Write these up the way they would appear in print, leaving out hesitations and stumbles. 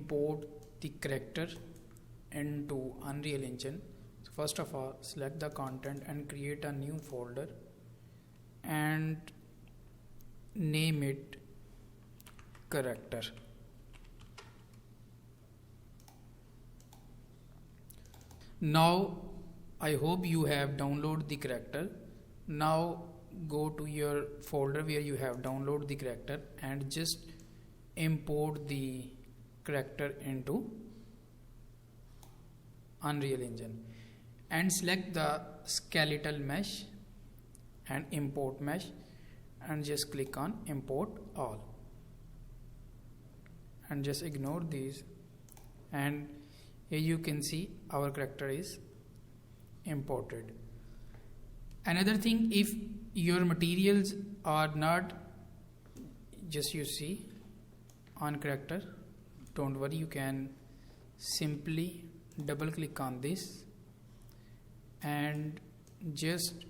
import the character into Unreal Engine. So first of all, select the content and create a new folder and name it character. Now I hope you have downloaded the character. Now go to your folder where you have downloaded the character and just import the character into Unreal Engine and select the skeletal mesh and import mesh and just click on import all and just ignore these, and here you can see our character is imported. Another thing, if your materials are not, just you see on character, don't worry, you can simply double click on this and just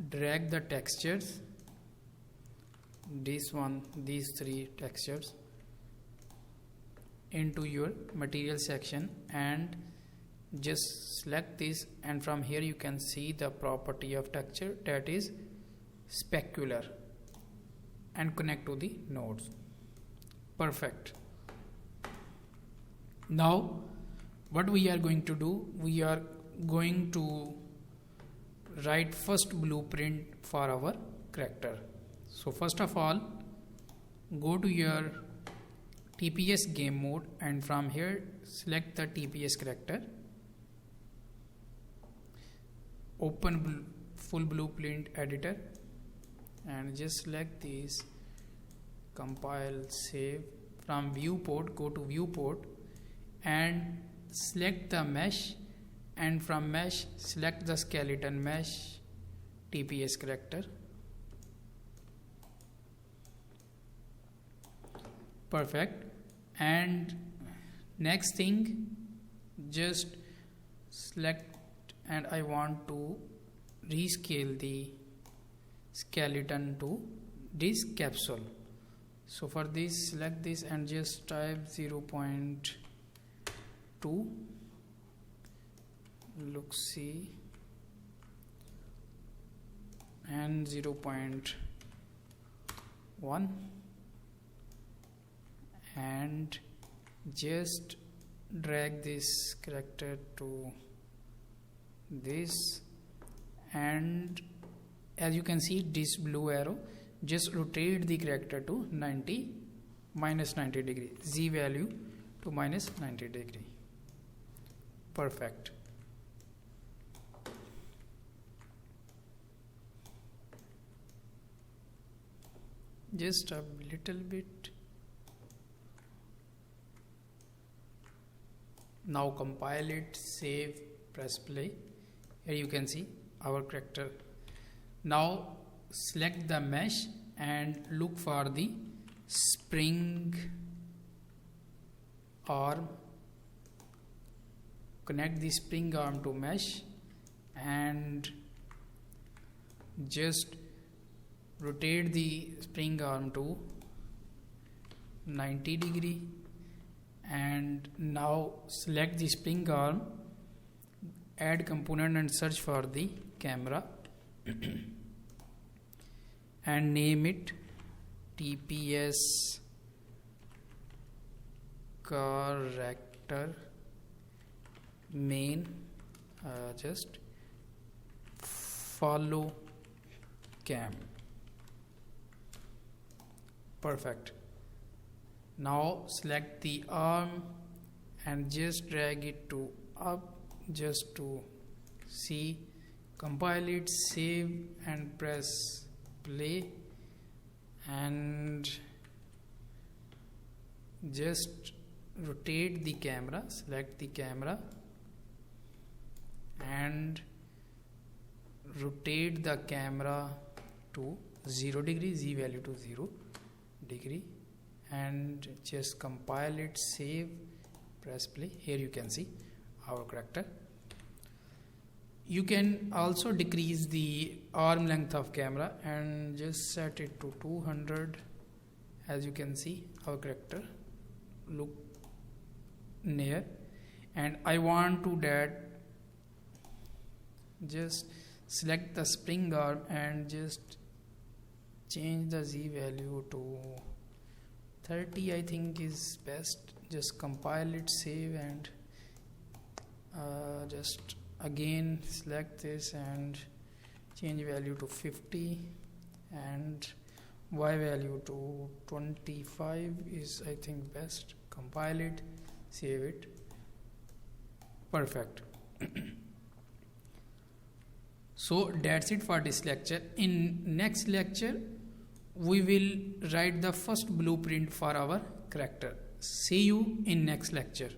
drag the textures, this one, these three textures, into your material section and just select this, and from here you can see the property of texture, that is specular, and connect to the nodes. Perfect. Now what we are going to do, we are going to write first blueprint for our character. So first of all, go to your TPS game mode and from here select the TPS character, open full blueprint editor and just select these, compile, save. From viewport, go to viewport and select the mesh, and from mesh select the skeleton mesh TPS character. Perfect. And next thing, just select, and I want to rescale the skeleton to this capsule. So for this, select this and just type 0.2, look, see, and 0.1, and just drag this character to this, and as you can see this blue arrow, just rotate the character to minus 90 degree, Z value to minus 90 degree. Perfect. Just a little bit. Now compile it, save, press play. Here you can see our character. Now select the mesh and look for the spring arm. Connect the spring arm to mesh and just rotate the spring arm to 90 degree, and now select the spring arm, add component and search for the camera and name it TPS character main, just follow cam. Perfect. Now select the arm and just drag it to up, just to see, compile it, save and press play, and just rotate the camera, select the camera and rotate the camera to 0 degree, Z value to 0 degree, and just compile it, save, press play. Here you can see our character. You can also decrease the arm length of camera and just set it to 200. As you can see, our character look near, and I want to that just select the spring arm and just change the z value to 30. I think is best. Just compile it, save, and just again select this and change value to 50 and y value to 25 is I think best. Compile it, save it. Perfect. So that's it for this lecture. In next lecture we will write the first blueprint for our character. See you in next lecture.